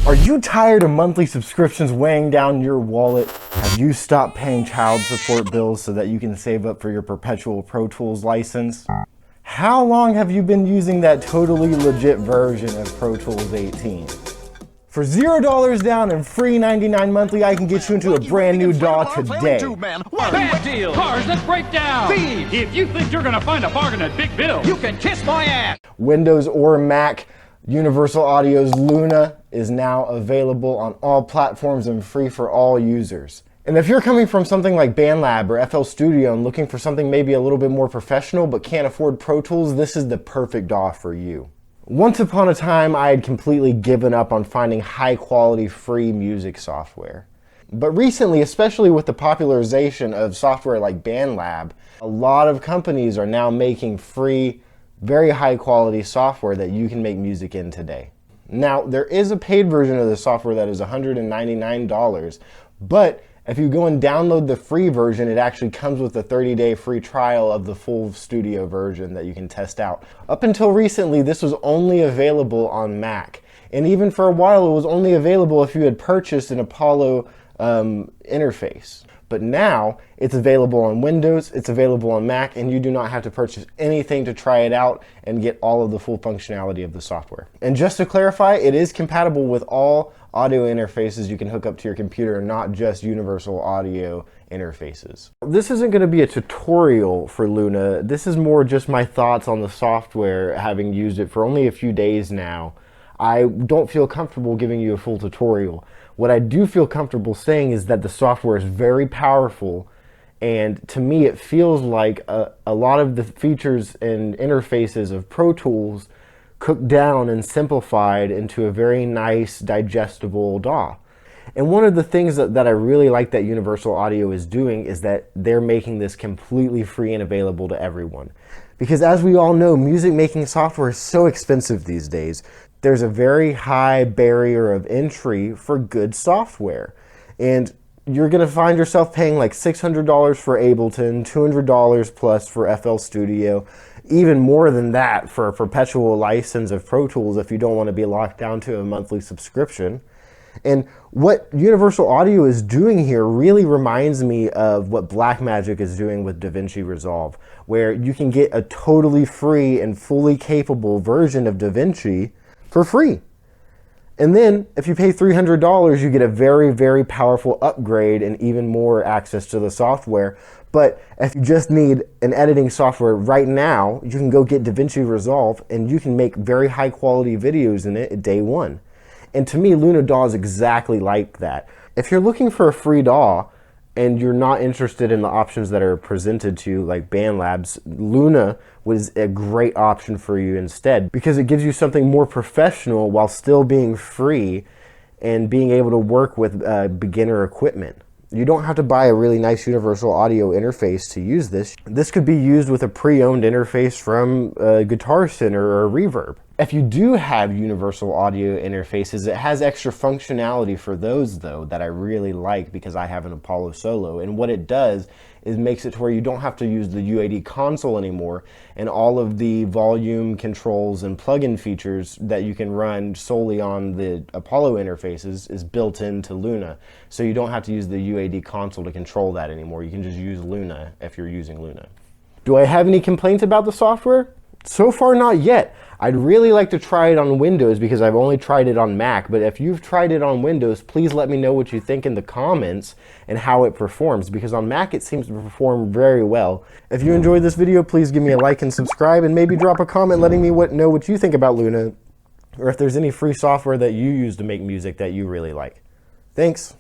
Are you tired of monthly subscriptions weighing down your wallet? Have you stopped paying child support bills so that you can save up for your perpetual Pro Tools license? How long have you been using that totally legit version of Pro Tools 18? For $0 down and free $99 monthly, I can get you into a brand new DAW today. Bad deal! Cars that break down! Thieves! If you think you're gonna find a bargain at Big Bill, you can kiss my ass! Windows or Mac, Universal Audio's Luna is now available on all platforms and free for all users. And if you're coming from something like BandLab or FL Studio and looking for something maybe a little bit more professional but can't afford Pro Tools, this is the perfect DAW for you. Once upon a time, I had completely given up on finding high-quality free music software. But recently, especially with the popularization of software like BandLab, a lot of companies are now making free, very high-quality software that you can make music in today. Now, there is a paid version of the software that is $199, but if you go and download the free version, it actually comes with a 30-day free trial of the full studio version that you can test out. Up until recently, this was only available on Mac. And even for a while, it was only available if you had purchased an Apollo interface. But now, it's available on Windows, it's available on Mac, and you do not have to purchase anything to try it out and get all of the full functionality of the software. And just to clarify, it is compatible with all audio interfaces you can hook up to your computer, not just universal audio interfaces. This isn't going to be a tutorial for Luna. This is more just my thoughts on the software, having used it for only a few days now. I don't feel comfortable giving you a full tutorial. What I do feel comfortable saying is that the software is very powerful, and to me it feels like a lot of the features and interfaces of Pro Tools cooked down and simplified into a very nice, digestible DAW. And one of the things that I really like that Universal Audio is doing is that they're making this completely free and available to everyone. Because as we all know, music making software is so expensive these days. There's a very high barrier of entry for good software. And you're going to find yourself paying like $600 for Ableton, $200 plus for FL Studio, even more than that for a perpetual license of Pro Tools if you don't want to be locked down to a monthly subscription. And what Universal Audio is doing here really reminds me of what Blackmagic is doing with DaVinci Resolve, where you can get a totally free and fully capable version of DaVinci for free. And then if you pay $300, you get a very, very powerful upgrade and even more access to the software. But if you just need an editing software right now, you can go get DaVinci Resolve and you can make very high quality videos in it at day one. And to me, Luna DAW is exactly like that. If you're looking for a free DAW and you're not interested in the options that are presented to you like BandLab's, Luna was a great option for you instead, because it gives you something more professional while still being free and being able to work with beginner equipment. You don't have to buy a really nice Universal Audio interface to use this. This could be used with a pre-owned interface from Guitar Center or Reverb. If you do have Universal Audio interfaces, it has extra functionality for those though that I really like because I have an Apollo Solo. And what it does is makes it to where you don't have to use the UAD console anymore, and all of the volume controls and plugin features that you can run solely on the Apollo interfaces is built into Luna. So you don't have to use the UAD console to control that anymore. You can just use Luna if you're using Luna. Do I have any complaints about the software? So far, not yet. I'd really like to try it on Windows because I've only tried it on Mac, but if you've tried it on Windows, please let me know what you think in the comments and how it performs, because on Mac it seems to perform very well. If you enjoyed this video, please give me a like and subscribe, and maybe drop a comment letting me know what you think about Luna, or if there's any free software that you use to make music that you really like. Thanks.